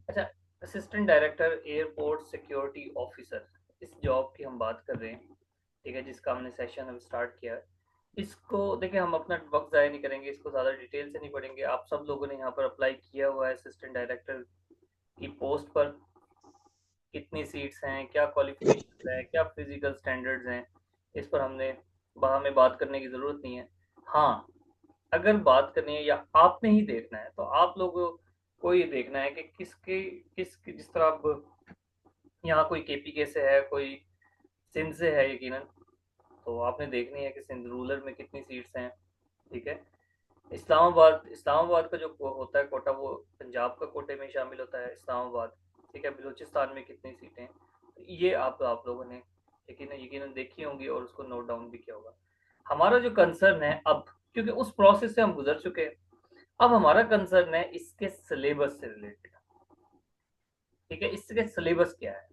अच्छा, assistant director airport security officer, इस job की हम बात कर रहे हैं, ठीक है, जिसका हमने सेशन अब स्टार्ट किया है। इसको देखिए, हम अपना वक्त ज़ाया नहीं करेंगे, इसको ज़्यादा डिटेल से नहीं पढ़ेंगे। आप सब लोगों ने यहाँ पर अप्लाई किया हुआ है असिस्टेंट डायरेक्टर की पोस्ट पर। कितनी सीट्स हैं, क्या क्वालिफिकेशन है, क्या फिजिकल स्टैंडर्ड्स हैं, इस पर हमें बात करने की ज़रूरत नहीं है। हाँ, अगर बात करनी है या आपने ही देखना है, तो आप लोगों को ये देखना है कि जिस तरह अब यहाँ कोई केपीके से है, कोई सिंध से है यकीनन, तो आपने देखनी है कि सिंध रूरल में कितनी सीट्स हैं, ठीक है। इस्लामाबाद इस्लामाबाद का जो होता है कोटा, वो पंजाब का कोटे में शामिल होता है इस्लामाबाद, ठीक है। बलूचिस्तान में कितनी सीटें हैं, तो ये आप लोगों ने यकीनन यकीनन देखी होंगी और उसको नोट डाउन भी किया होगा। हमारा जो कंसर्न है अब, क्योंकि उस प्रोसेस से हम गुजर चुके हैं, अब हमारा कंसर्न है इसके सिलेबस से रिलेटेड, ठीक है। इसके सिलेबस क्या है,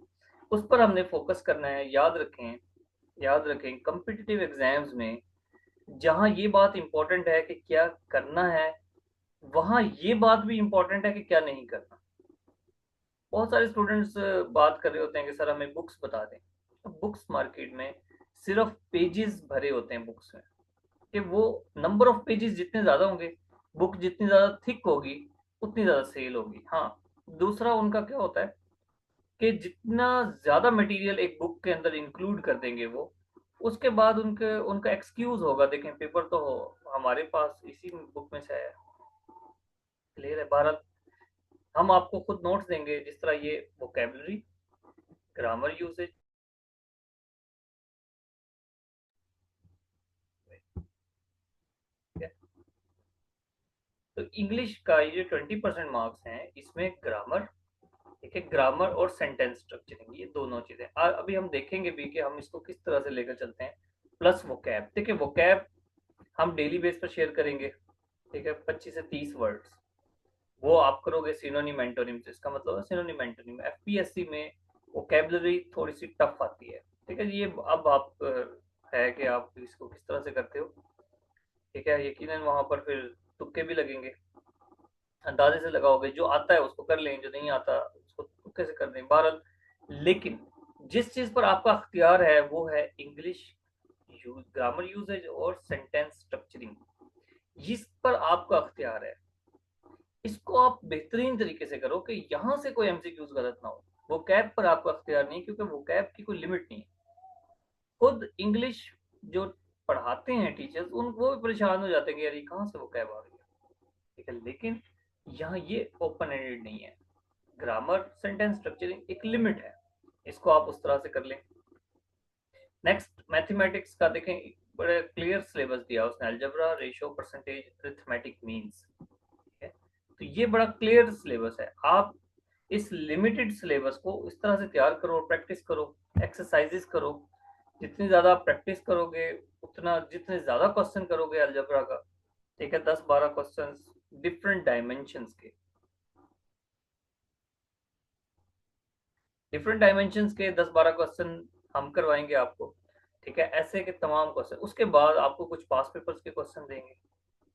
उस पर हमने फोकस करना है। याद रखें कम्पिटिटिव एग्जाम्स में जहाँ ये बात इंपॉर्टेंट है कि क्या करना है, वहाँ ये बात भी इंपॉर्टेंट है कि क्या नहीं करना। बहुत सारे स्टूडेंट्स बात कर रहे होते हैं कि सर हमें बुक्स बता दें। तो बुक्स मार्केट में सिर्फ पेजेस भरे होते हैं बुक्स में, कि वो नंबर ऑफ पेजेस जितने ज़्यादा होंगे, बुक जितनी ज़्यादा थिक होगी, उतनी ज़्यादा सेल होगी। हाँ, दूसरा उनका क्या होता है कि जितना ज़्यादा मटेरियल एक बुक के अंदर इंक्लूड कर देंगे वो, उसके बाद उनके उनका एक्सक्यूज़ होगा, देखें पेपर तो हमारे पास इसी बुक में से है, क्लियर है। बहरहाल, हम आपको खुद नोट्स देंगे, जिस तरह ये वोकेबलरी, ग्रामर यूसेज, तो इंग्लिश का ये जो 20% मार्क्स हैं, इसमें ग्रामर, ठीक है, ग्रामर और सेंटेंस स्ट्रक्चरिंग, ये दोनों चीजें अभी हम देखेंगे भी कि हम इसको किस तरह से लेकर चलते हैं। प्लस वोकैब, देखिए वोकैब हम डेली बेस पर शेयर करेंगे, ठीक है, 25 से 30 वर्ड्स। वो आप करोगे सिनोनिम एंटोनिम से, इसका मतलब है सिनोनिम एंटोनिम। एफपीएससी में वोकैबुलरी थोड़ी सी टफ आती है, ठीक है। ये अब आप है कि आप इसको किस तरह से करते हो, ठीक है। यकीनन वहां पर फिर तुक्के भी लगेंगे, अंदाजे से लगाओगे, जो आता है उसको कर लें, जो नहीं आता उसको तुक्के से कर दें, बहरहाल। लेकिन जिस चीज पर आपका अख्तियार है वो है इंग्लिश यूज, ग्रामर यूजेज और सेंटेंस स्ट्रक्चरिंग। इस पर आपका अख्तियार है, इसको आप बेहतरीन तरीके से करो कि यहाँ से कोई एमसीक्यूज गलत ना हो। वो कैब पर आपका अख्तियार नहीं, क्योंकि वो कैब की कोई लिमिट नहीं है। खुद इंग्लिश जो पढ़ाते हैं टीचर्स, उन वो भी परेशान हो जाते हैं कि यार ये कहाँ से वो कैब आ गई है, ठीक है। लेकिन यहाँ ये ओपन एंडेड नहीं है। ग्रामर सेंटेंस स्ट्रक्चरिंग एक लिमिट है, इसको आप उस तरह से कर लें। नेक्स्ट मैथमेटिक्स का देखें, बड़े क्लियर सिलेबस दिया उसने, algebra, ratio, percentage, arithmetic, means, ठीक है। तो ये बड़ा क्लियर सिलेबस है। आप इस लिमिटेड सिलेबस को इस तरह से तैयार करो, प्रैक्टिस करो, एक्सरसाइजेस करो। जितनी ज़्यादा प्रैक्टिस करोगे, उतना जितने ज़्यादा क्वेश्चन करोगे अलजेब्रा का, ठीक है, 10-12 क्वेश्चन डिफरेंट डायमेंशंस के 10-12 क्वेश्चन हम करवाएंगे आपको, ठीक है। ऐसे के तमाम क्वेश्चन, उसके बाद आपको कुछ पास पेपर्स के क्वेश्चन देंगे,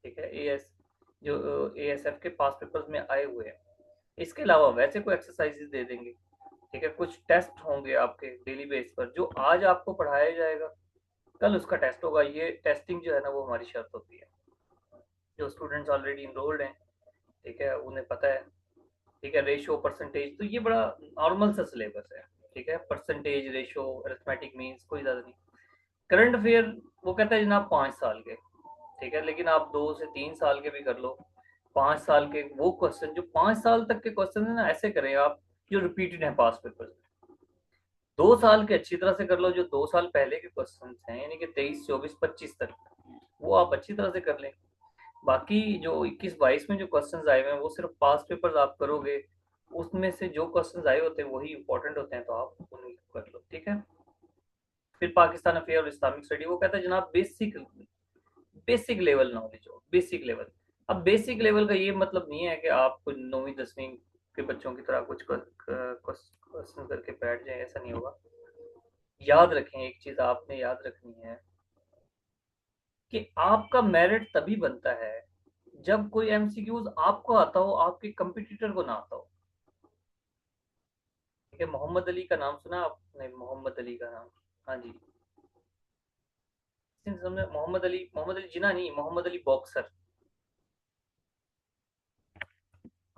ठीक है। जो एएसएफ के पास पेपर्स में आए हुए हैं, इसके अलावा वैसे कोई एक्सरसाइजेस दे देंगे, ठीक है। कुछ टेस्ट होंगे आपके डेली बेस पर, जो आज आपको पढ़ाया जाएगा कल उसका टेस्ट होगा। ये टेस्टिंग जो है ना, वो हमारी शर्त होती है। जो स्टूडेंट्स ऑलरेडी इनरोल्ड हैं, ठीक है, उन्हें पता है, ठीक है। रेशियो, परसेंटेज, तो ये बड़ा नॉर्मल सा सिलेबस है, ठीक है। परसेंटेज, रेशियो, अरिथमेटिक, मीन्स, कोई ज़्यादा नहीं। करंट अफेयर वो कहता है जनाब 5 साल के, ठीक है, लेकिन आप 2 से 3 साल के भी कर लो। 5 साल के वो क्वेश्चन, जो 5 साल तक के क्वेश्चन है ना, ऐसे करें आप, जो रिपीटेड है पास पेपर में। 2 साल के अच्छी तरह से कर लो, जो 2 साल पहले के क्वेश्चन हैं, यानी कि 23, 24, 25 तक, वो आप अच्छी तरह से कर लें। बाकी जो 21, 22 में जो क्वेश्चंस आए हुए हैं, वो सिर्फ पास्ट पेपर्स आप करोगे, उसमें से जो क्वेश्चंस आए होते हैं वही इंपॉर्टेंट होते हैं, तो आप उन्हीं को कर लो, ठीक है। फिर पाकिस्तान अफेयर और इस्लामिक स्टडी, वो कहता है जनाब बेसिक बेसिक लेवल नॉलेज हो, बेसिक लेवल। अब बेसिक लेवल का ये मतलब नहीं है कि आप 9वीं 10वीं के बच्चों की तरह कुछ क्वेश्चन करके बैठ जाए, ऐसा नहीं होगा। याद रखें, एक चीज आपने याद रखनी है कि आपका मेरिट तभी बनता है जब कोई एमसीक्यूज आपको आता हो, आपके कंपटीटर को ना आता हो। ठीक है, मोहम्मद अली का नाम सुना आपने? मोहम्मद अली का नाम? हाँ जी। मोहम्मद अली जिना नहीं, मोहम्मद अली बॉक्सर।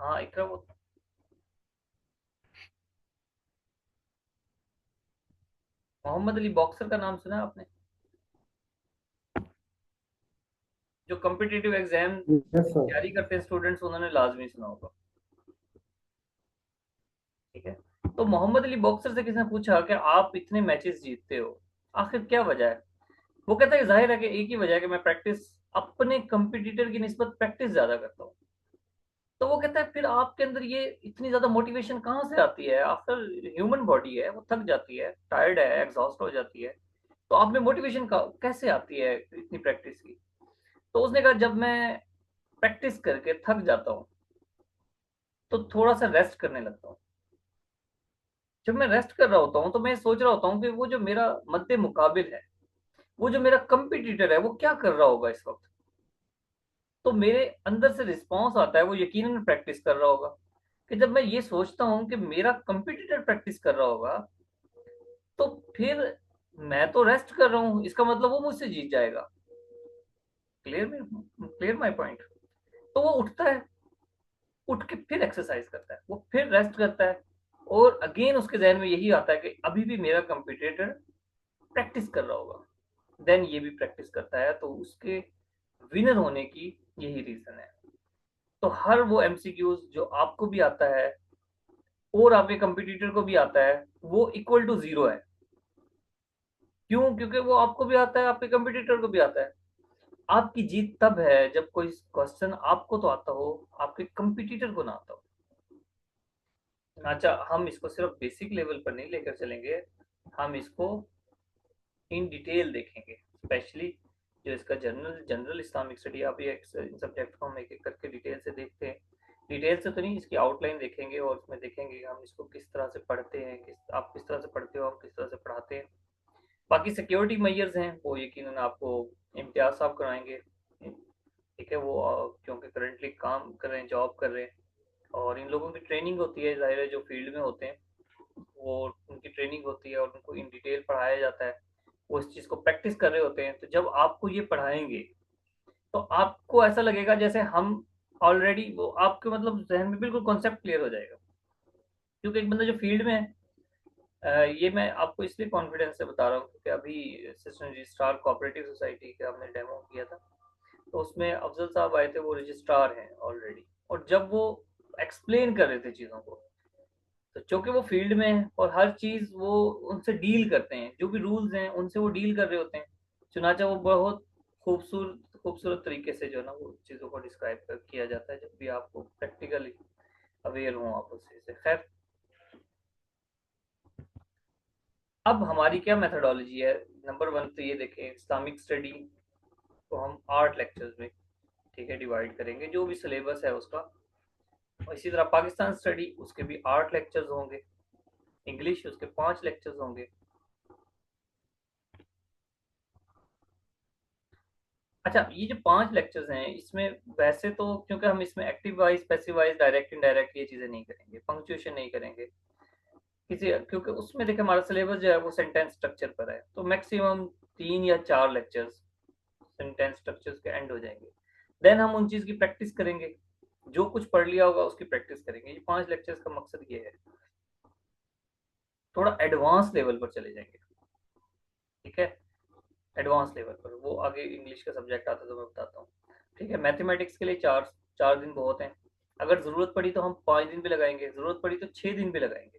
हाँ इकरा वो, मोहम्मद अली बॉक्सर का नाम सुना है आपने? जो कॉम्पिटिटिव एग्जाम यस सर। तैयारी करते हैं स्टूडेंट्स, उन्होंने लाजमी सुना होगा। ठीक है। तो मोहम्मद अली बॉक्सर से किसी ने पूछा कि आप इतने मैचेस जीतते हो, आखिर क्या वजह है? वो कहता है जाहिर है कि एक ही वजह है कि मैं प्रैक्टिस, अपने कंपटीटर की निस्बत प्रैक्टिस ज्यादा करता हूँ। तो वो कहता है फिर आपके अंदर ये इतनी ज्यादा मोटिवेशन कहाँ से आती है? आफ्टर, ह्यूमन बॉडी है, वो थक जाती है, टायर्ड है, एग्जॉस्ट हो जाती है, तो आप में मोटिवेशन कैसे आती है इतनी प्रैक्टिस की? तो उसने कहा जब मैं प्रैक्टिस करके थक जाता हूँ तो थोड़ा सा रेस्ट करने लगता हूँ। जब मैं रेस्ट कर रहा होता हूँ तो मैं सोच रहा होता हूँ कि वो जो मेरा मद्दे मुकाबिल है, वो जो मेरा कंपिटिटर है, वो क्या कर रहा होगा इस वक्त। तो मेरे अंदर से रिस्पॉन्स आता है, वो यकीनन प्रैक्टिस कर रहा होगा। कि जब मैं ये सोचता हूँ कि मेरा कंपिटिटर प्रैक्टिस कर रहा होगा, तो फिर मैं तो रेस्ट कर रहा हूँ, इसका मतलब वो मुझसे जीत जाएगा। Clear, clear my point? तो वो उठता है, उठ के फिर एक्सरसाइज करता है, वो फिर रेस्ट करता है, और अगेन उसके जहन में यही आता है कि अभी भी मेरा कंपिटिटर प्रैक्टिस कर रहा होगा। देन ये भी प्रैक्टिस करता है, तो उसके विनर होने की यही रीजन है। तो हर वो एमसीक्यूज जो आपको भी आता है और आपके कंपिटिटर को भी आता है, वो इक्वल टू जीरो है। क्यों? क्योंकि वो आपको भी आता है, आपके कंपिटिटर को भी आता है। आपकी जीत तब है जब कोई क्वेश्चन आपको तो आता हो, आपके कंपिटिटर को ना आता हो। अच्छा, हम इसको सिर्फ बेसिक लेवल पर नहीं लेकर चलेंगे, हम इसको इन डिटेल देखेंगे, स्पेशली जो इसका जनरल जनरल इस्लामिक स्टडी। आप ये इन सब्जेक्ट को हम एक एक करके डिटेल से देखते हैं। डिटेल से तो नहीं, इसकी आउटलाइन देखेंगे और उसमें देखेंगे कि हम इसको किस तरह से पढ़ते हैं, आप किस तरह से पढ़ते हो, हम किस तरह से पढ़ाते हैं। बाकी सिक्योरिटी मेजर्स हैं वो यकीनन आपको इम्तियाज साहब कराएंगे। ठीक है, वो क्योंकि करंटली काम कर रहे हैं, जॉब कर रहे हैं, और इन लोगों की ट्रेनिंग होती है, जाहिर है जो फील्ड में होते हैं वो, उनकी ट्रेनिंग होती है और उनको इन डिटेल पढ़ाया जाता है। वो इस चीज़ को प्रैक्टिस कर रहे होते हैं, तो जब आपको ये पढ़ाएंगे तो आपको ऐसा लगेगा जैसे हम ऑलरेडी, वो आपके मतलब जहन में बिल्कुल कॉन्सेप्ट क्लियर हो जाएगा। क्योंकि एक बंदा जो फील्ड में है, ये मैं आपको इसलिए कॉन्फिडेंस से बता रहा हूँ क्योंकि अभी असिस्टेंट रजिस्ट्रार कोऑपरेटिव सोसाइटी का हमने डेमो किया था, तो उसमें अफजल साहब आए थे, वो रजिस्ट्रार हैं ऑलरेडी, और जब वो एक्सप्लेन कर रहे थे चीज़ों को, तो चूंकि वो फील्ड में है और हर चीज़ वो उनसे डील करते हैं, जो भी रूल्स हैं उनसे वो डील कर रहे होते हैं, चुनाचा वो बहुत खूबसूरत खूबसूरत तरीके से जो है ना वो चीज़ों को डिस्क्राइब किया जाता है, जब भी आपको प्रैक्टिकली अवेयर हो आप उससे से। खैर, अब हमारी क्या मेथडोलॉजी है? नंबर वन तो ये देखें, इस्लामिक स्टडी को हम 8 लेक्चर्स में, ठीक है, डिवाइड करेंगे, जो भी सिलेबस है उसका। और इसी तरह पाकिस्तान स्टडी, उसके भी 8 लेक्चर्स होंगे। इंग्लिश, उसके 5 लेक्चर्स होंगे। अच्छा, ये जो 5 लेक्चर्स हैं, इसमें वैसे तो क्योंकि हम इसमें active voice, passive wise, direct indirect ये चीज़ें नहीं करेंगे, पंक्चुएशन नहीं करेंगे किसी, क्योंकि उसमें देखिए हमारा सिलेबस जो है वो सेंटेंस स्ट्रक्चर पर है, तो मैक्सिमम 3 या 4 लेक्चर्स सेंटेंस स्ट्रक्चर्स के एंड हो जाएंगे। देन हम उन चीज़ की प्रैक्टिस करेंगे, जो कुछ पढ़ लिया होगा उसकी प्रैक्टिस करेंगे। ये 5 लेक्चर्स का मकसद ये है, थोड़ा एडवांस लेवल पर चले जाएंगे। ठीक है, एडवांस लेवल पर, वो आगे इंग्लिश का सब्जेक्ट आता है तो मैं बताता हूँ। ठीक है, मैथमेटिक्स के लिए 4 4 दिन बहुत हैं। अगर ज़रूरत पड़ी तो हम 5 दिन भी लगाएंगे, ज़रूरत पड़ी तो 6 दिन भी लगाएंगे।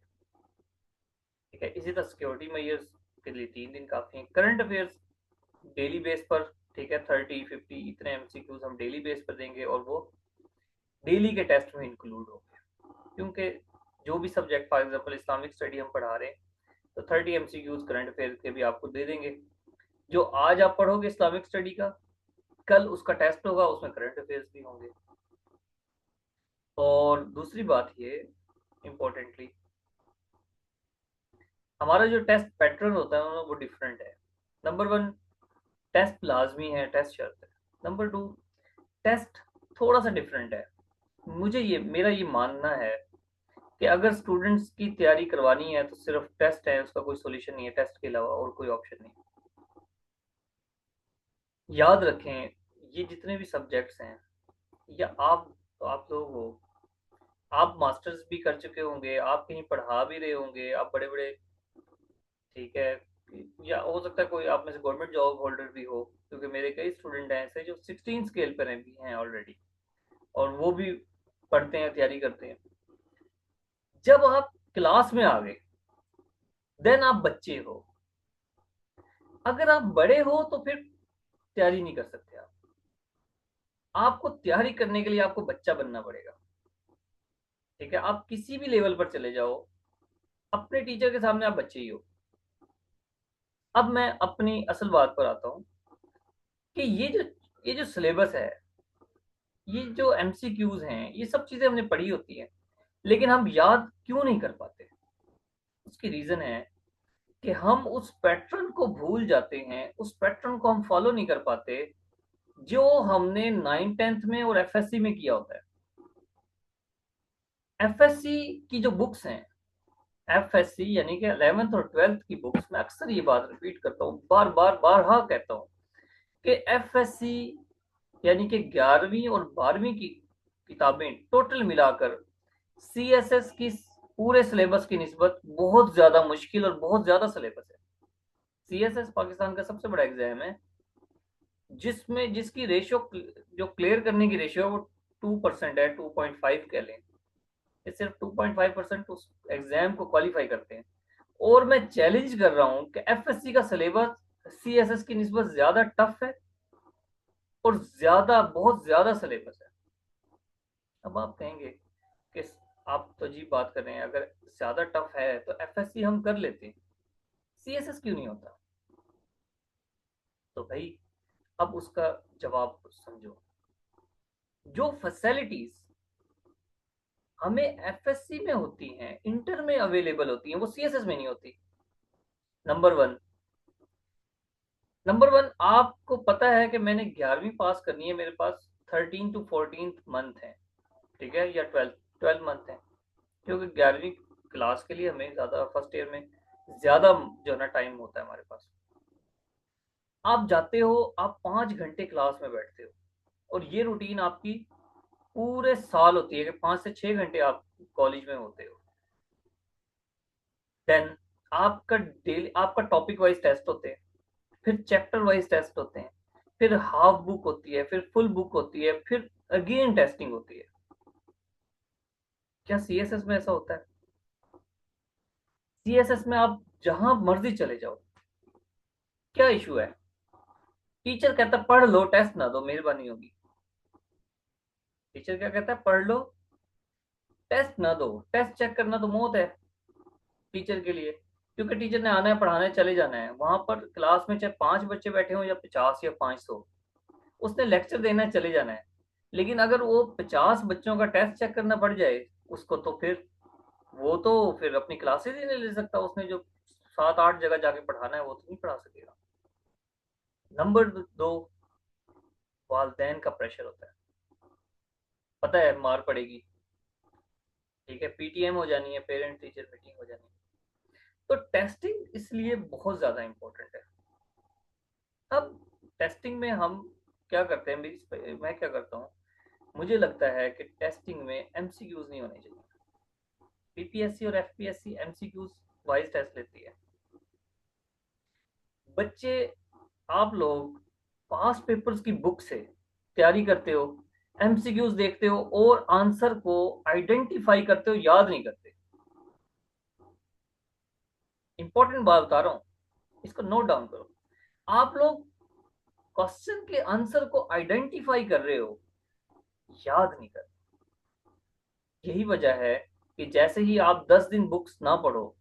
ठीक है, इसी तरह सिक्योरिटी मेजर्स के लिए 3 दिन काफ़ी हैं। करंट अफेयर्स डेली बेस पर, ठीक है, 30 50 इतने एमसीक्यूज हम डेली बेस पर देंगे, और वो डेली के टेस्ट में इंक्लूड होंगे। क्योंकि जो भी subject, for example Islamic study हम पढ़ा रहे हैं, तो 30 एमसीक्यूज करंट अफेयर के भी आपको दे देंगे। जो आज आप पढ़ोगे इस्लामिक स्टडी का, कल उसका टेस्ट होगा, उसमें करंट अफेयर्स भी होंगे। और दूसरी बात ये, इम्पोर्टेंटली, हमारा जो टेस्ट पैटर्न होता है वो डिफरेंट है। नंबर वन, टेस्ट लाजमी है, टेस्ट शर्त है। नंबर टू, टेस्ट थोड़ा सा डिफरेंट है। मुझे ये, मेरा ये मानना है कि अगर स्टूडेंट्स की तैयारी करवानी है तो सिर्फ टेस्ट है, उसका कोई सोल्यूशन नहीं है, टेस्ट के अलावा और कोई ऑप्शन नहीं। याद रखें, ये जितने भी सब्जेक्ट्स हैं, या आप, तो आप लोग हो, आप मास्टर्स भी कर चुके होंगे, आप कहीं पढ़ा भी रहे होंगे, आप बड़े बड़े, ठीक है, या हो सकता है कोई आप में से गवर्नमेंट जॉब होल्डर भी हो, क्योंकि मेरे कई स्टूडेंट हैं ऐसे जो 16 स्केल पर भी हैं ऑलरेडी, और वो भी पढ़ते हैं, तैयारी करते हैं। जब आप क्लास में आ गए, देन आप बच्चे हो। अगर आप बड़े हो तो फिर तैयारी नहीं कर सकते आप। आपको तैयारी करने के लिए आपको बच्चा बनना पड़ेगा। ठीक है, आप किसी भी लेवल पर चले जाओ, अपने टीचर के सामने आप बच्चे ही हो। अब मैं अपनी असल बात पर आता हूँ कि ये जो सिलेबस है, ये जो एमसीक्यूज हैं, ये सब चीजें हमने पढ़ी होती हैं, लेकिन हम याद क्यों नहीं कर पाते? उसकी रीजन है कि हम उस पैटर्न को भूल जाते हैं, उस पैटर्न को हम फॉलो नहीं कर पाते जो हमने 9th 10th में और एफएससी में किया होता है। एफएससी की जो बुक्स हैं, एफएससी यानी कि 11th और 12th की बुक्स, मैं अक्सर ये बात रिपीट करता हूँ, बार बार बारहा कहता हूँ कि एफएससी यानी कि 11वीं और 12वीं की किताबें टोटल मिलाकर सीएसएस की पूरे सिलेबस की निस्बत बहुत ज्यादा मुश्किल और बहुत ज्यादा सिलेबस है। सीएसएस पाकिस्तान का सबसे बड़ा एग्जाम है, जिसमें जिसकी रेशियो, जो क्लियर करने की रेशियो है वो 2% है, 2.5 कह लें। ये सिर्फ 2.5% उस एग्जाम को क्वालिफाई करते हैं। और मैं चैलेंज कर रहा हूं कि एफएससी का सिलेबस सीएसएस की निस्बत ज्यादा टफ है, और ज्यादा, बहुत ज्यादा सिलेबस है। अब आप कहेंगे कि आप तो अजीब बात कर रहे हैं, अगर ज्यादा टफ है तो एफएससी हम कर लेते हैं, सीएसएस क्यों नहीं होता? तो भाई, अब उसका जवाब समझो। जो फैसिलिटीज हमें एफएससी में होती हैं, इंटर में अवेलेबल होती हैं, वो सीएसएस में नहीं होती। नंबर वन, आपको पता है कि मैंने 11वीं पास करनी है, मेरे पास 13 to 14 मंथ है, ठीक है, या 12 मंथ है, क्योंकि 11वीं क्लास के लिए हमें ज्यादा फर्स्ट ईयर में ज्यादा जो है ना टाइम होता है हमारे पास। आप जाते हो, आप 5 घंटे क्लास में बैठते हो, और ये रूटीन आपकी पूरे साल होती है कि 5 से 6 घंटे आप कॉलेज में होते हो। देन आपका टॉपिक वाइज टेस्ट होते हैं, फिर चैप्टर वाइज टेस्ट होते हैं, फिर हाफ बुक होती है, फिर फुल बुक होती है, फिर अगेन टेस्टिंग होती है। क्या सीएसएस में ऐसा होता है? सीएसएस में आप जहां मर्जी चले जाओ, क्या इशू है? टीचर कहता है पढ़ लो, टेस्ट ना दो, मेहरबानी होगी। टीचर क्या कहता है? पढ़ लो, टेस्ट ना दो। टेस्ट चेक करना तो मौत है टीचर के लिए, क्योंकि टीचर ने आना है, पढ़ाने, चले जाना है। वहां पर क्लास में चाहे 5 बच्चे बैठे हों या 50 या 500, उसने लेक्चर देना है, चले जाना है। लेकिन अगर वो 50 बच्चों का टेस्ट चेक करना पड़ जाए उसको, तो फिर वो तो फिर अपनी क्लासेस ही नहीं ले सकता। उसने जो 7 8 जगह जाके पढ़ाना है वो तो नहीं पढ़ा सकेगा। नंबर दो, वालदेन का प्रेशर होता है। पता है मार पड़ेगी, ठीक है, पीटीएम हो जानी है, पेरेंट टीचर मीटिंग हो जानी है। तो टेस्टिंग इसलिए बहुत ज्यादा इंपॉर्टेंट है। अब टेस्टिंग में हम क्या करते हैं, मैं क्या करता हूँ, मुझे लगता है कि टेस्टिंग में एमसीक्यूज नहीं होने चाहिए। पीपीएससी और एफपीएससी एमसीक्यूज वाइज टेस्ट लेती है। बच्चे, आप लोग पास्ट पेपर्स की बुक से तैयारी करते हो, एमसीक्यूज देखते हो और आंसर को आइडेंटिफाई करते हो, याद नहीं करते। इंपॉर्टेंट बात बता रहा हूं, इसको नोट डाउन करो। आप लोग क्वेश्चन के आंसर को आइडेंटिफाई कर रहे हो, याद नहीं कर। यही वजह है कि जैसे ही आप 10 दिन बुक्स ना पढ़ो,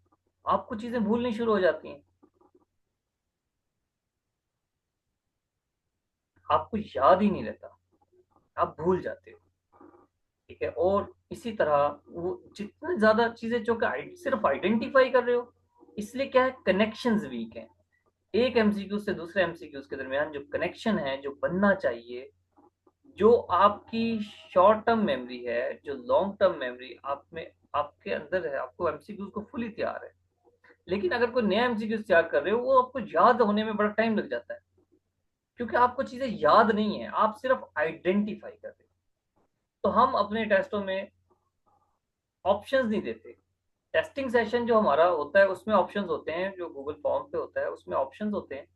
आपको चीजें भूलनी शुरू हो जाती हैं, आपको याद ही नहीं रहता, आप भूल जाते हो। ठीक है, और इसी तरह वो जितनी ज्यादा चीजें जो कि सिर्फ आइडेंटिफाई कर रहे हो, इसलिए क्या है, कनेक्शंस वीक हैं। एक एमसीक्यू से दूसरे एमसीक्यूज के दरमियान जो कनेक्शन है, जो बनना चाहिए, जो आपकी शॉर्ट टर्म मेमोरी है, जो लॉन्ग टर्म मेमोरी आप में आपके अंदर है, आपको एमसीक्यूज को फुली तैयार है। लेकिन अगर कोई नया एमसीक्यूज तैयार कर रहे हो, वो आपको याद होने में बड़ा टाइम लग जाता है, क्योंकि आपको चीजें याद नहीं है, आप सिर्फ आइडेंटिफाई कर रहे हो। तो हम अपने टेस्टों में ऑप्शंस नहीं देते। टेस्टिंग सेशन जो हमारा होता है उसमें ऑप्शंस होते हैं, जो गूगल फॉर्म पे होता है उसमें ऑप्शंस होते हैं,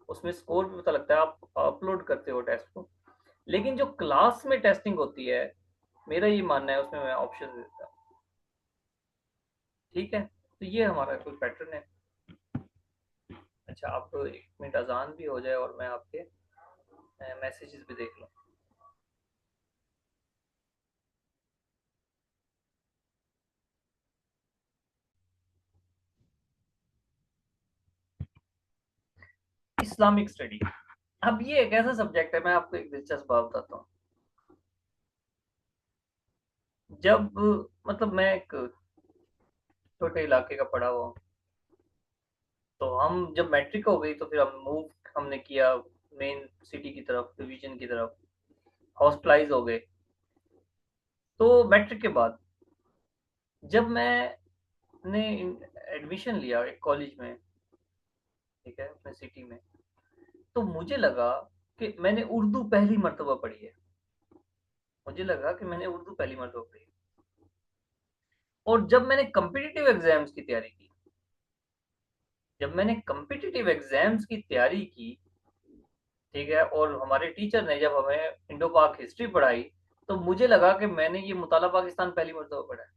उसमें स्कोर भी पता लगता है, आप अपलोड करते हो टेस्ट को। लेकिन जो क्लास में टेस्टिंग होती है, मेरा ये मानना है उसमें मैं ऑप्शन देता हूँ। ठीक है, तो ये हमारा कोई पैटर्न है। अच्छा, आप 1 मिनट अजान भी हो जाए और मैं आपके मैसेजेस भी देख लूँ। इस्लामिक स्टडी, अब ये एक ऐसा सब्जेक्ट है, मैं आपको एक दिलचस्प बात बताता हूँ। जब मतलब मैं एक छोटे इलाके का पढ़ा हुआ हूँ, तो हम जब मैट्रिक हो गई तो फिर हम मूव हमने किया मेन सिटी की तरफ, डिवीजन की तरफ, हॉस्टलाइज हो गए। तो मैट्रिक के बाद जब मैंने एडमिशन लिया एक कॉलेज में, ठीक है, अपने सिटी में, तो मुझे लगा कि मैंने उर्दू पहली मर्तबा पढ़ी है। मुझे लगा कि मैंने उर्दू पहली मर्तबा पढ़ी है। और जब मैंने कम्पिटिटिव एग्जाम्स की तैयारी की, जब मैंने कम्पिटिटिव एग्जाम्स की तैयारी की, ठीक है, और हमारे टीचर ने जब हमें इंडो पाक हिस्ट्री पढ़ाई, तो मुझे लगा कि मैंने ये मुताला पाकिस्तान पहली मर्तबा पढ़ा है।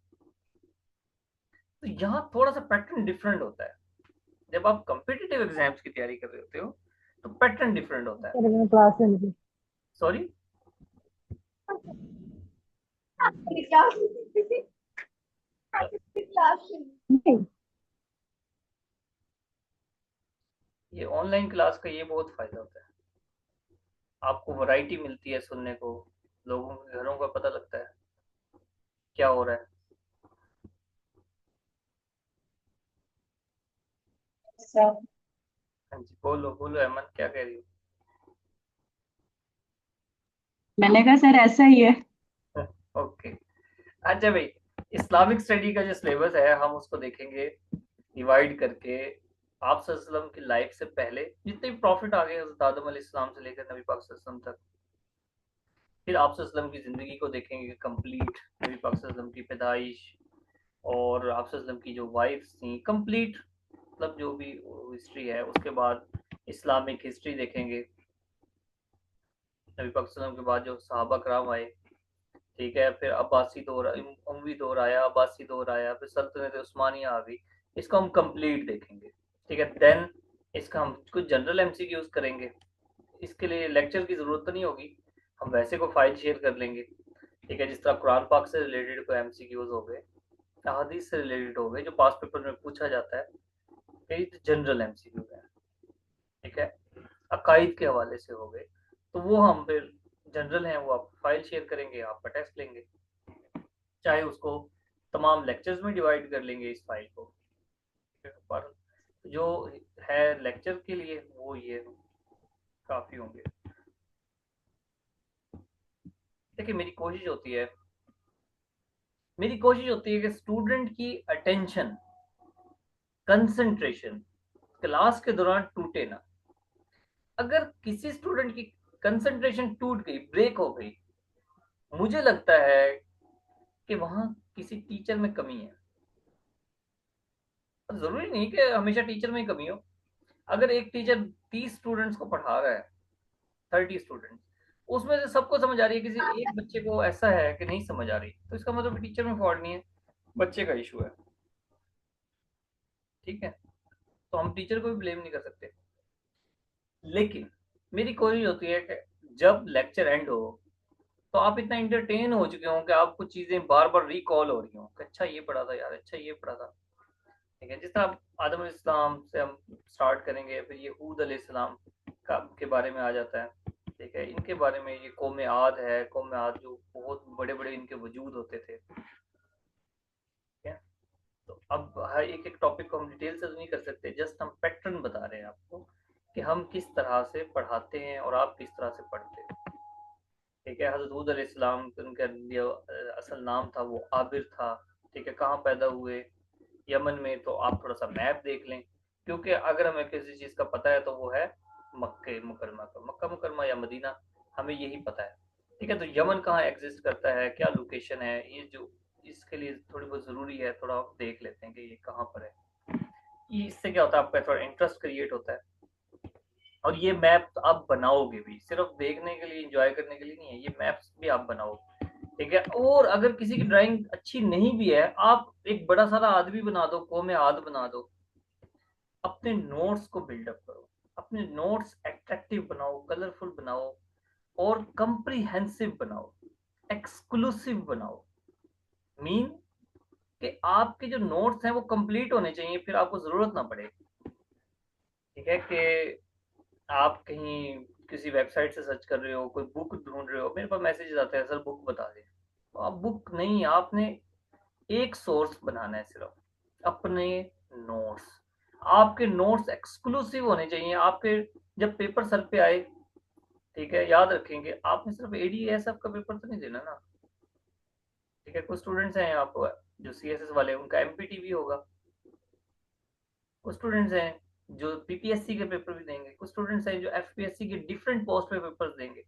तो यहाँ थोड़ा सा पैटर्न डिफरेंट होता है। जब आप कम्पिटिटिव एग्जाम्स की तैयारी कर रहे होते हो, तो पैटर्न डिफरेंट होता है। क्लास में मुझे सॉरी, नहीं। ये ऑनलाइन क्लास का ये बहुत फायदा होता है, आपको वैरायटी मिलती है सुनने को, लोगों के घरों का पता लगता है क्या हो रहा है। अच्छा, हाँ जी, बोलो बोलो अमन, क्या कह रही मैंने कहा सर ऐसा ही है। हो? ओके। अच्छा भाई, इस्लामिक स्टडी का जो सिलेबस है हम उसको देखेंगे डिवाइड करके। आप सल्लल्लाहु की लाइफ से पहले जितने भी प्रॉफिट आ गए हज़रत आदम अलैहिस्सलाम से लेकर नबी पाक सल्लल्लाहु तक, फिर आप सल्लल्लाहु की ज़िंदगी को देखेंगे कंप्लीट, नबी पाक सल्लल्लाहु की पैदाइश, और आप सल्लल्लाहु की जो वाइफ्स थी कंप्लीट, मतलब जो भी हिस्ट्री है। उसके बाद इस्लामिक हिस्ट्री देखेंगे, नबी पाक सल्लल्लाहु के बाद जो सहाबा कराम आए, ठीक है, फिर अब्बासी दौर, उमवी दौर आया, अब्बासी दौर आया, फिर सल्तनत उस्मानिया आ गई। इसको हम कंप्लीट देखेंगे, ठीक है। देन इसका हम कुछ जनरल एमसीक्यूज करेंगे। इसके लिए लेक्चर की जरूरत तो नहीं होगी, हम वैसे को फाइल शेयर कर लेंगे, ठीक है। जिस तरह कुरान पाक से रिलेटेड कोई एमसीक्यूज हो गए, हदीस से रिलेटेड हो गए, जो पास पेपर में पूछा जाता है, कई तो जनरल एमसीक्यूज है, ठीक है। अकाइद के हवाले से हो गए, तो वो हम फिर जनरल हैं, वो आप फाइल शेयर करेंगे, आपका टेस्ट लेंगे, चाहे उसको तमाम लेक्चर्स में डिवाइड कर लेंगे इस फाइल को। पर जो है लेक्चर के लिए वो ये काफ़ी होंगे। देखिए, मेरी कोशिश होती है कि स्टूडेंट की अटेंशन, कंसंट्रेशन क्लास के दौरान टूटे ना। अगर किसी स्टूडेंट की कंसंट्रेशन टूट गई, ब्रेक हो गई, मुझे लगता है कि वहाँ किसी टीचर में कमी है। ज़रूरी नहीं कि हमेशा टीचर में ही कमी हो। अगर एक टीचर 30 स्टूडेंट्स को पढ़ा रहा है, 30 स्टूडेंट्स, उसमें से सबको समझ आ रही है, किसी एक बच्चे को ऐसा है कि नहीं समझ आ रही, तो इसका मतलब टीचर में फॉल्ट नहीं है, बच्चे का इशू है, ठीक है। तो हम टीचर को भी ब्लेम नहीं कर सकते। लेकिन मेरी कोशिश होती है कि जब लेक्चर एंड हो, तो आप इतना इंटरटेन हो चुके हो कि आपको चीजें बार बार रिकॉल हो रही हो कि अच्छा ये पढ़ा था यार, अच्छा ये पढ़ा था, ठीक है। जिस तरह आदम अलैहिस्सलाम से हम स्टार्ट करेंगे, फिर ये हूद अलैहिस्सलाम का के बारे में आ जाता है, ठीक है। इनके बारे में ये कौम आद है, कौम आद जो बहुत बड़े बड़े इनके वजूद होते थे, ठीक है। तो अब हर एक एक टॉपिक को हम डिटेल से तो नहीं कर सकते, जस्ट हम पैटर्न बता रहे हैं आपको कि हम किस तरह से पढ़ाते हैं और आप किस तरह से पढ़ते हो, ठीक है। हज़रत हूद अलैहिस्सलाम, उनका जो असल नाम था वो आबिर था। ठीक है, कहाँ पैदा हुए? यमन में। तो आप थोड़ा सा मैप देख लें, क्योंकि अगर हमें किसी चीज़ का पता है तो वो है मक्के मुकरमा का, मक्का मुकरमा या मदीना, हमें यही पता है। ठीक है, तो यमन कहाँ एग्जिस्ट करता है, क्या लोकेशन है, ये जो इसके लिए थोड़ी बहुत ज़रूरी है, थोड़ा आप देख लेते हैं कि ये कहाँ पर है। इससे क्या होता है, आपका थोड़ा इंटरेस्ट क्रिएट होता है। और ये मैप आप बनाओगे भी, सिर्फ देखने के लिए, एंजॉय करने के लिए नहीं है, ये मैप्स भी आप बनाओगे। ठीक है, और अगर किसी की ड्राइंग अच्छी नहीं भी है, आप एक बड़ा सारा आदमी बना दो, कौमे आद बना दो, अपने नोट्स को बिल्डअप करो, अपने नोट्स एट्रैक्टिव बनाओ, कलरफुल बनाओ, और कंप्रीहेंसिव बनाओ, एक्सक्लूसिव बनाओ। मीन कि आपके जो नोट्स हैं वो कंप्लीट होने चाहिए, फिर आपको जरूरत ना पड़े। ठीक है, कि आप कहीं किसी वेबसाइट से सर्च कर रहे हो, कोई बुक ढूंढ रहे हो, मेरे पास मैसेज आते हैं, सर बुक बता दें। तो आप बुक नहीं, आपने एक सोर्स बनाना है, सिर्फ अपने नोट्स। आपके नोट्स एक्सक्लूसिव होने चाहिए आपके। जब पेपर सर पे आए, ठीक है, याद रखेंगे आपने सिर्फ एडीएसएफ का पेपर तो नहीं देना ना। ठीक है, कुछ स्टूडेंट्स हैं आपको जो सीएसएस वाले, उनका एमपीटी भी होगा। कुछ स्टूडेंट्स हैं जो पीपीएससी के पेपर भी देंगे, कुछ स्टूडेंट्स हैं जो एफपीएससी के डिफरेंट पोस्ट पे पेपर्स देंगे,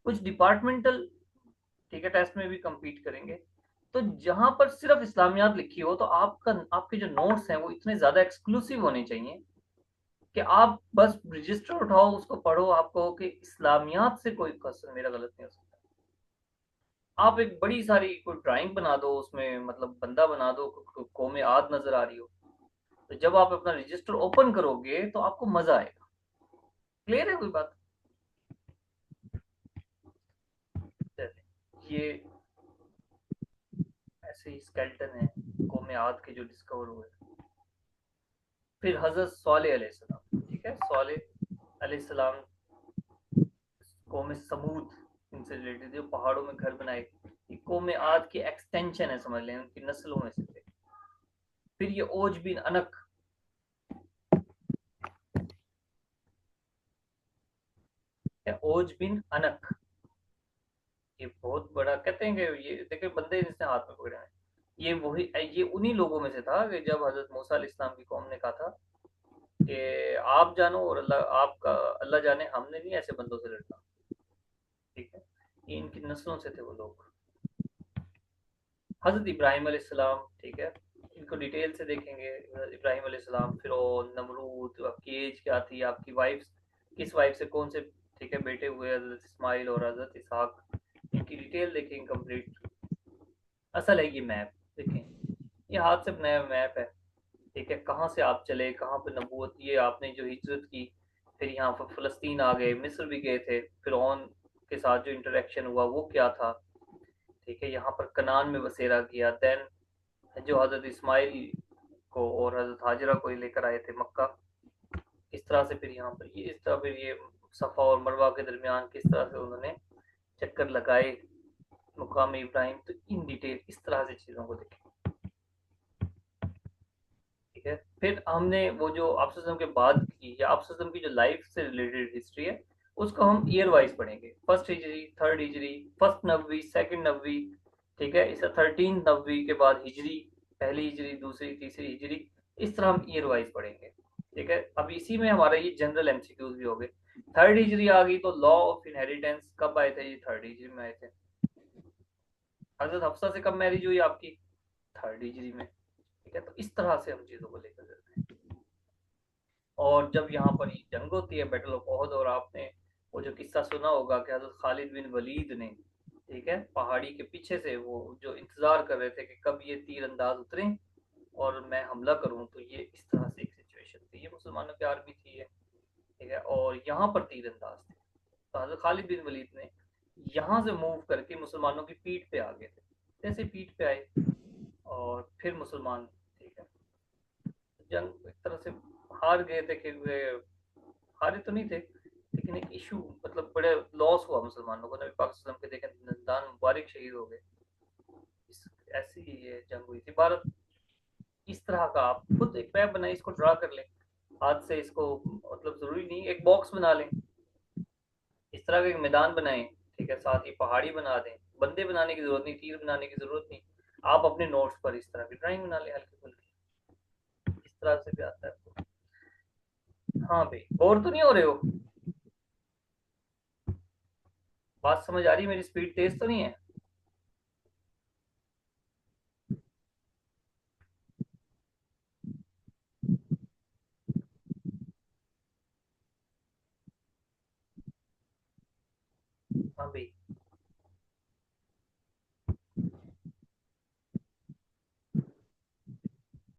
कुछ डिपार्टमेंटल, ठीक है, टेस्ट में भी compete करेंगे। तो जहां पर सिर्फ इस्लामियात लिखी हो, तो आपका आपके जो नोट्स हैं वो इतने ज्यादा एक्सक्लूसिव होने चाहिए कि आप बस रजिस्टर उठाओ, उसको पढ़ो, आप कहो कि इस्लामियात से कोई क्वेश्चन मेरा गलत नहीं हो सकता। आप एक बड़ी सारी कोई ड्राइंग बना दो, उसमें मतलब बंदा बना दो, कौमे आद नजर आ रही हो, तो जब आप अपना रजिस्टर ओपन करोगे तो आपको मजा आएगा। क्लियर है कोई बात? ये ऐसे ही स्केल्टन है कौमे आद के जो डिस्कवर हुए। फिर हजरत सालेह अलैहिस्सलाम, ठीक है, सालेह अलैहिस्सलाम कौम समूद, इनसे रिलेटेड, जो पहाड़ों में घर बनाए, ये कौम आद की एक्सटेंशन है, समझ लें, उनकी नस्लों में से थे। फिर ये ओज बिन अनक, या ओज बिन अनक, ये बहुत बड़ा, कहते हैं कि ये देखिए बंदे जिसने हाथ में पकड़े हैं, ये वही, ये उन्हीं लोगों में से था कि जब हजरत मूसा अलैहिस्सलाम की कौम ने कहा था कि आप जानो और अल्लाह आपका, अल्लाह जाने, हमने नहीं ऐसे बंदों से लड़ना। ठीक है, ये इनकी नस्लों से थे वो लोग। हज़रत इब्राहिम अलैहिस्सलाम, ठीक है, इनको डिटेल से देखेंगे। इब्राहिम अलैहिस्सलाम, फिरौन, नमरूद, आपकी एज क्या थी, आपकी वाइफ किस वाइफ से कौन से, ठीक है, बेटे हुए, हज़रत इस्माइल और हज़रत इसहाक, इनकी डिटेल देखेंगे कंप्लीट। असल है ये मैप, देखें, ये हाथ से बनाया मैप है। ठीक है, कहाँ से आप चले, कहाँ पे नबूवत, ये आपने जो हिजरत की, फिर यहाँ पर फ़लस्तीन आ गए, मिस्र भी गए थे, फिरौन के साथ जो इंटरेक्शन हुआ वो क्या था। ठीक है, यहाँ पर कनान में बसेरा किया, देन जो हज़रत इस्माइल को और हज़रत हाजरा को लेकर आए थे मक्का, इस तरह से फिर यहाँ पर ये, इस तरह फिर ये सफ़ा और मरवा के दरमियान किस तरह से उन्होंने चक्कर लगाए मुकाम इब्राहिम, तो इन डिटेल इस तरह से चीज़ों को देखें। ठीक है, फिर हमने वो जो आप के बाद की, या आप की जो लाइफ से रिलेटेड हिस्ट्री है, उसको हम ईयर वाइज पढ़ेंगे, फर्स्ट हिजरी, थर्ड हिजरी, फर्स्ट नबवी, सेकंड नबवी। ठीक है, इसे 13 नबवी के बाद हिजरी, पहली हिजरी, दूसरी, तीसरी हिजरी, इस तरह हम ईयर वाइज पढ़ेंगे। ठीक है, अब इसी में हमारा ये जनरल एमसीक्यूज भी हो गए। थर्ड हिजरी आ गई तो लॉ ऑफ इनहेरिटेंस कब आए थे? ये थर्ड हिजरी में आए थे। हजरत हफ्सा से कब मैरिज हुई आपकी? थर्ड हिजरी में। ठीक है, तो इस तरह से हम चीजों को लेकर चलते हैं। और जब यहाँ पर ये जंग होती है, बैटल ऑफ ओहद, और आपने वो जो किस्सा सुना होगा कि हजरत खालिद बिन वलीद ने, ठीक है, पहाड़ी के पीछे से वो जो इंतजार कर रहे थे कि कब ये तीर अंदाज उतरे और मैं हमला करूं, तो ये इस तरह से एक सिचुएशन थी, ये मुसलमानों की आर्मी थी ये। ठीक है, और यहाँ पर तीर अंदाज थे, तो हजरत खालिद बिन वलीद ने यहाँ से मूव करके मुसलमानों की पीठ पे आ गए थे। जैसे पीठ पे आए और फिर मुसलमान, ठीक है, जंग एक तरह से हार गए थे, कि वे हारे तो नहीं थे, लेकिन एक इशू, मतलब बड़े लॉस हुआ मुसलमानों को। नबी पाक सल्लल्लाहु अलैहि वसल्लम के देखें नजदान मुबारक शहीद हो गए। इस ऐसी ये जंग हुई थी। भारत इस तरह का, आप खुद एक मैप बनाए, इसको ड्रा कर लें हाथ से, इसको मतलब जरूरी नहीं, एक बॉक्स बना लें, इस तरह का एक मैदान बनाएं। ठीक ठीक है, साथ ही पहाड़ी बना दें। बंदे बनाने की जरूरत नहीं, तीर बनाने की जरूरत नहीं, आप अपने नोट्स पर इस तरह की ड्राइंग बना ले हल्की फुल्की, इस तरह से भी आता है। हाँ भाई, बोर तो नहीं हो रहे हो? बात समझ आ रही है? मेरी स्पीड तेज तो नहीं है? हाँ भाई।